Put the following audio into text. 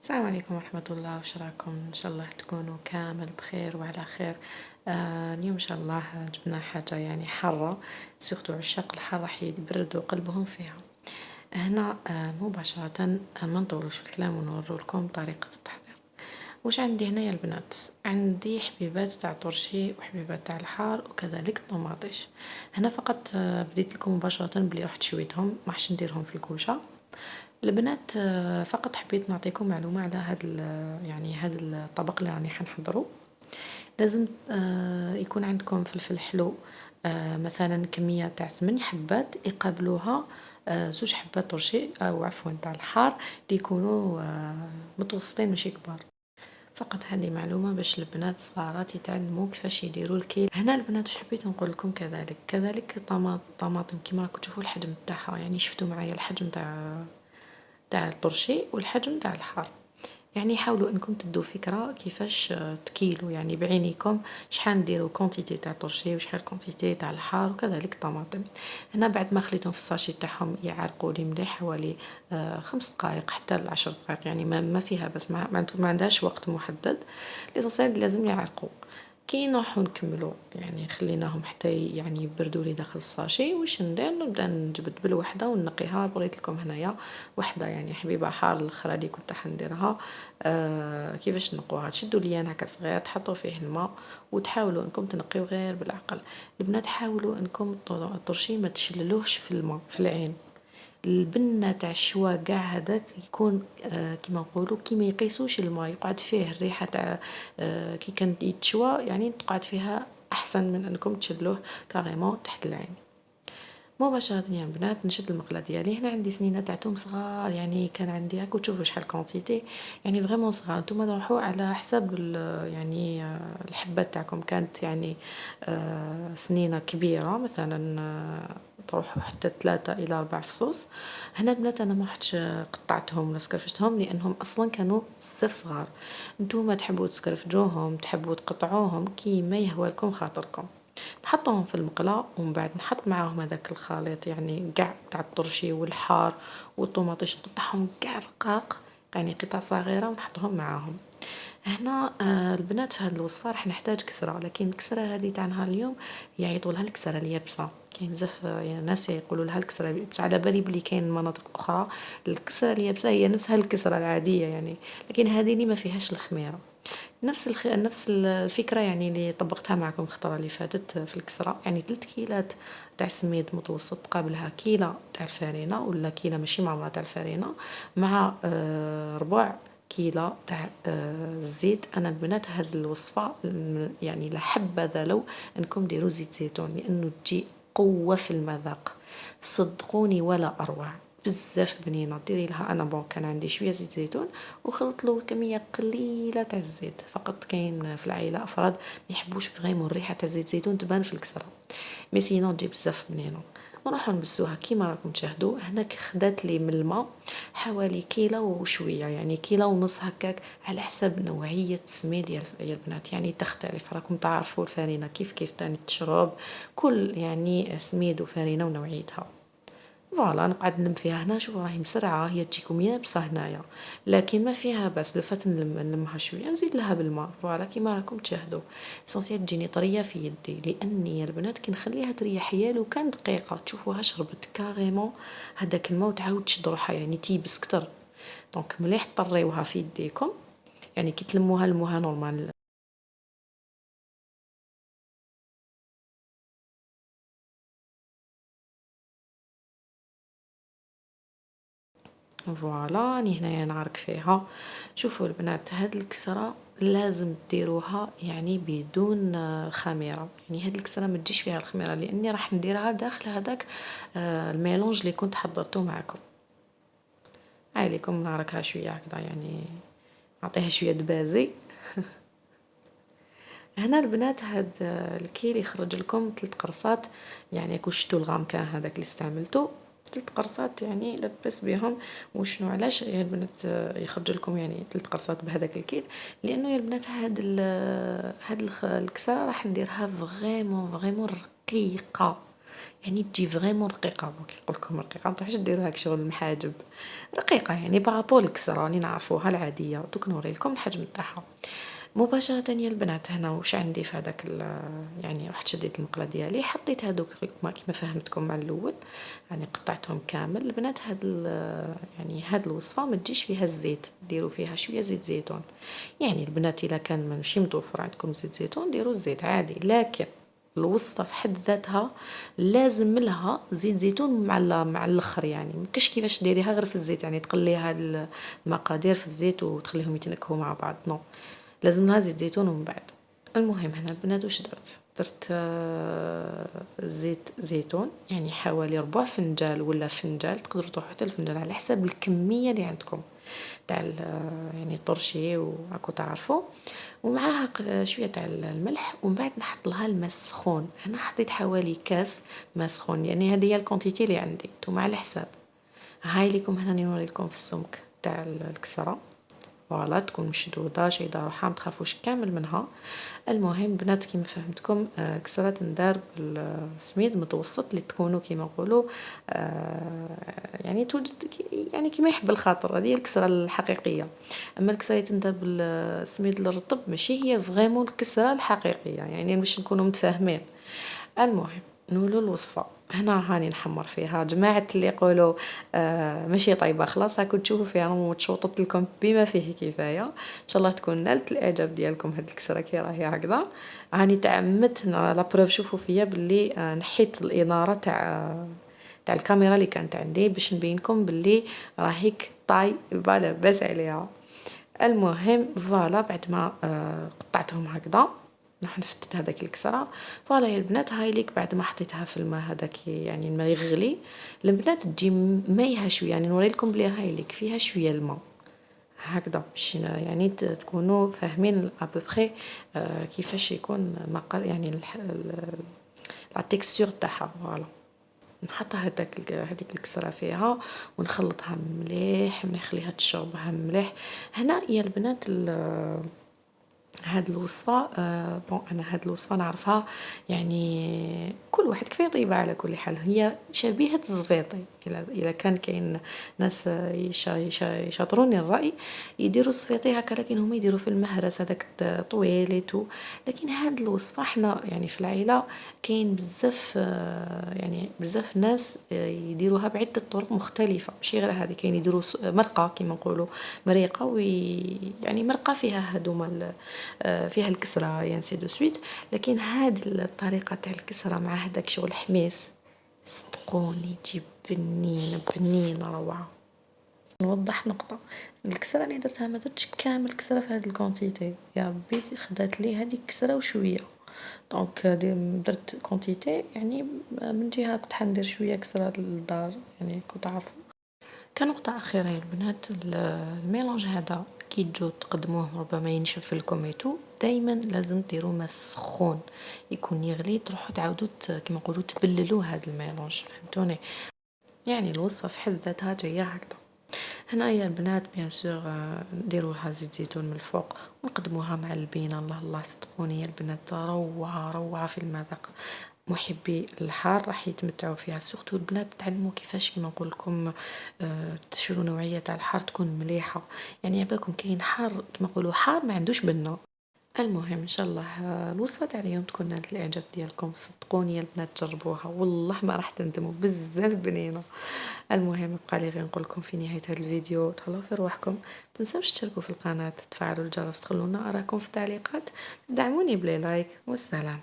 السلام عليكم ورحمة الله، وش راكم؟ إن شاء الله تكونوا كامل بخير وعلى خير. اليوم إن شاء الله جبنا حاجة يعني حارة، سورتو عشاق الحار راح يبردوا قلبهم فيها. هنا مباشرة ما نطولوش في الكلام ونورو لكم طريقة التحضير. واش عندي هنا يا البنات؟ عندي حبيبات تاع طرشي وحبيبات تاع الحار وكذلك طماطيش. هنا فقط بديت لكم مباشرة بلي رحت شويتهم، ما راحش نديرهم في الكوشة. البنات فقط حبيت نعطيكم معلومة على يعني هاد الطبق اللي راني حنحضره. لازم يكون عندكم فلفل حلو، مثلا كمية تاع 8 حبات يقابلوها 2 حبات طرشي او عفوا تاع الحار اللي يكونوا متوسطين ماشي كبار. فقط هذه معلومة باش البنات صغارات يتعلموا كيفاش يديروا الكيل. هنا البنات واش حبيت نقول لكم كذلك طماطم كيما راكم تشوفوا الحجم تاعها، يعني شفتوا معايا الحجم تاع الطرشي والحجم تاع الحار. يعني حاولوا انكم تدوا فكره كيفاش تكيلوا يعني بعينيكم شحال نديروا كونتيتي تاع طرشي وشحال كونتيتي تاع الحار وكذلك الطماطم. هنا بعد ما خليتهم في الساشي تاعهم يعرقوا لي مليح حوالي 5 دقائق حتى ل10 دقائق، يعني ما فيها، بس ما عندهاش وقت محدد. ليسونسيال لازم يعرقوا. كي نروحو نكملو يعني خليناهم حتى يعني يبردوا لي داخل الساشي. واش ندير؟ نبدا نجبد بالوحده ونقيها. بغيت لكم هنايا وحده يعني حبيبه حار، الاخرى اللي كنت حنديرها كيفاش نقوها. تشدوا ليان هكا صغير تحطوا فيه الماء وتحاولوا انكم تنقيو غير بالعقل. البنات حاولوا انكم الطرشي ما تشللوهش في الماء في العين. البنه تاع الشوا قاع هذاك يكون كيما نقولوا كي ما يقيسوش الماء يقعد فيه الريحه تاع كي كان يتشوى، يعني تقعد فيها احسن من انكم تشلوه كاريمون تحت العين. مباشرة يا بنات نشد المقلة ديالي. هنا عندي سنينة تاع توم صغار، يعني كان عندي هاك وتشوفوا شحال كونتيتي، يعني فريمون صغار. نتوما تروحوا على حسب يعني الحبات تاعكم. كانت يعني سنينة كبيرة مثلا تروحوا حتى 3 إلى 4 فصوص. هنا البنات انا ما رحتش قطعتهم ولا سكرفتهم لانهم اصلا كانوا بزاف صغار. نتوما تحبوا تسكرفجوهم تحبوا تقطعوهم كيما يهوى لكم خاطركم. نحطهم في المقلاة ومن بعد نحط معاهم هذاك الخليط يعني قاع تاع الطرشي والحار والطوماطيش، نقطعهم قاع رقاق يعني قطع صغيرة ونحطهم معاهم. هنا البنات في هذه الوصفة راح نحتاج كسرة، لكن الكسرة هذه تاع نهار اليوم يعيطوا لها الكسرة اليابسة. كاين بزاف يعني ناس يقولوا لها الكسرة اليابسة، على بالي بلي كاين مناطق أخرى الكسرة اليابسة هي نفسها الكسرة العادية يعني، لكن هذه اللي ما فيهاش الخميرة. نفس الفكرة يعني اللي طبقتها معكم الخطرة اللي فاتت في الكسرة. يعني 3 كيلات تاع السميد متوسط قابلها كيلة تاع الفارينة ولا كيلة ماشي معمرة تاع الفارينة مع ربع كيلة تاع الزيت. انا البنات هاد الوصفة يعني لا حبذا لو انكم ديروا زيت زيتون لانه تجي قوة في المذاق، صدقوني ولا اروع. بزاف بنينه. ديري لها انا كان عندي شويه زيت زيتون وخلط له كميه قليله تاع الزيت فقط. كاين في العائله افراد ما يحبوش فريمون الريحه تاع زيت زيتون تبان في الكسره، مي سينو تجي بزاف بنينه. ونروحو نبسوها كيما راكم تشاهدوا. هنا خدات لي من الماء حوالي كيلو وشويه، يعني كيلو ونص هكاك، على حسب نوعيه السميد يا البنات. يعني تختلف، راكم تعرفوا الفرينه كيف تاني تشرب، كل يعني سميد وفرينه ونوعيتها. فوالا نقعد نلم فيها. هنا شوفوا راهي مسرعه، هي تجيكم يابسه هنايا لكن ما فيها بس. لو فات نلمها شويه نزيد لها بالماء. فوالا كيما راكم تشاهدوا اسونسيال تجيني طريه في يدي، لاني يا البنات كي نخليها تريح يا لو كان دقيقه تشوفوها شربت كاريمون هذاك الماء وتعاود تشد روحها يعني تيبس كتر. دونك مليح طريوها في يديكم، يعني كي تلموها لموها نورمال. فوالا راني هنايا نعرك فيها. شوفوا البنات هاد الكسرة لازم ديروها يعني بدون خميرة. يعني هاد الكسرة ما تجيش فيها الخميرة لاني راح نديرها داخل هذاك الميلونج اللي كنت حضرته معكم. هاي ليكم نعركها شويه هكذا يعني نعطيها شويه دبازي. هنا البنات هاد الكيل يخرج لكم 3 قرصات. يعني كون شتو الغامكان هذاك اللي استعملته 3 قرصات يعني لبس بهم. وشنو علاش يا البنات يخرج لكم يعني 3 قرصات بهذاك الكيل؟ لانه يا البنات الكسره راح نديرها فريمون رقيقه. يعني تجي فريمون رقيقة. كيقول لكم رقيقة ما تروحوش ديروا هاك شغل المحاجب، رقيقة يعني بارابول الكسرة راني نعرفوها العادية. دوك نوري لكم الحجم تاعها مباشرة. يا البنات هنا واش عندي في هذاك يعني رحت شديت المقله ديالي، حطيت هذوك كيما فهمتكم مع الاول، يعني قطعتهم كامل. البنات يعني هاد الوصفه ما تجيش فيها الزيت، ديروا فيها شويه زيت زيتون. يعني البنات الا كان ماشي متوفر عندكم زيت زيتون ديروا الزيت عادي، لكن الوصفه في حد ذاتها لازم لها زيت زيتون مع الاخر. يعني مكاش كيفاش ديريها غير في الزيت، يعني تقليها المقادير في الزيت وتخليهم يتنكهوا مع بعض. نو، لازم لها زيت زيتون ومن بعد. المهم هنا البنات واش درت زيت زيتون يعني حوالي ربع فنجال ولا فنجال، تقدروا تروحوا حتى الفنجال على حسب الكميه اللي عندكم تاع يعني طرشي وراكو تعرفوا. ومعاها شويه تاع الملح، ومن بعد نحط لها الماء سخون. هنا حطيت حوالي كاس ماء سخون، يعني هذه هي الكونتيتي اللي عندي، نتوما على حساب. هاي لكم هنا نوري لكم في السمك تاع الكسره، فوالا تكون مشدوده شايده روحها ما تخافوش كامل منها. المهم بنات كيما فهمتكم كسره تندار بالسميد متوسط اللي تكونوا كيما نقولوا يعني توجد يعني كيما يحب الخاطر، هذه الكسره الحقيقيه. اما الكسره اللي تندار بالسميد الرطب ماشي هي فريمون الكسره الحقيقيه، يعني باش نكونوا متفاهمين. المهم نولوا الوصفه. هنا هاني نحمر فيها جماعه اللي يقولوا ماشي طيبه، خلاص راكم تشوفوا فيها وتشوطت لكم بما فيه كفايه. ان شاء الله تكون نالت الاعجاب ديالكم هاد الكسره كي راهي هكذا. هاني تعمدت لا بروف شوفوا فيا باللي نحيت الاناره تاع الكاميرا اللي كانت عندي باش نبينكم باللي راهيك طايبه لاباس عليها. المهم فوالا بعد ما قطعتهم هكذا راح نفتت هذاك الكسره. فوالا يا البنات هاي ليك بعد ما حطيتها في الماء هذاك، يعني الماء يغلي البنات تجي مايها شويه، يعني نوري لكم بلي هاي ليك فيها شويه الماء هكذا باش يعني تكونوا فاهمين ابوبري كيفاش يكون يعني لا تيكستور تاعها. فوالا نحط هذيك الكسره فيها ونخلطها مليح، نخليها تشربها مليح. هنا يا البنات هاد الوصفه بون انا هاد الوصفه نعرفها، يعني كل واحد كيف يطيبها. على كل حال هي شبيهه الزفيطي، اذا كان كاين ناس يشاطروني الراي يديروا الزفيطي هكا، لكن هما يديروا في المهرس هذاك طويليتو. لكن هاد الوصفه احنا يعني في العائله كاين بزاف يعني بزاف ناس يديروها بعده طرق مختلفه، ماشي غير هذه. كاين يديروا مرقه كيما نقولوا مريقه، يعني مرقه فيها هذوما فيها الكسرة يعني سي دو سويت. لكن هاد الطريقة تاع الكسرة مع هداك شغل حميس صدقوني تجيب بنينة روعة. نوضح نقطة، الكسرة اللي درتها ما درتش كامل كسرة في هاد الكونتيتي، يا ربي خدات لي هذيك كسرة وشوية. دونك درت كونتيتي يعني من جهة كنت حندير شوية كسرة للدار، يعني كنت عارفة. كنقطة أخيرة يا البنات، الميلانج هذا كي تجو تقدموه ربما ينشف لكم ايتو، دايما لازم ديروا ماء سخون يكون يغلي، تروحوا تعاودوا كيما نقولوا تبللوا هذا الميلانج. فهمتوني؟ يعني الوصفه في حد ذاتها جايه هكذا. هنايا البنات بيان سور نديروا لها زيت زيتون من الفوق ونقدموها مع البينه. الله الله صدقوني يا البنات روعه روعه في المذاق. محبي الحار راح يتمتعوا فيها، سورتو البنات تعلموا كيفاش كيما نقول لكم تشروا نوعيه تاع الحار تكون مليحه. يعني عباكم كاين حار كيما نقولوا حار ما عندوش بنه. المهم ان شاء الله الوصفه تاع اليوم تكون نالت الاعجاب ديالكم. صدقوني يا البنات جربوها والله ما راح تندموا، بزاف بنينه. المهم بقى لي غير نقول لكم في نهايه هذا الفيديو تهلاو في رواحكم، تنساوش تشتركوا في القناه، تفعلوا الجرس، تخلونا اراكم في التعليقات، دعموني بلي لايك والسلام.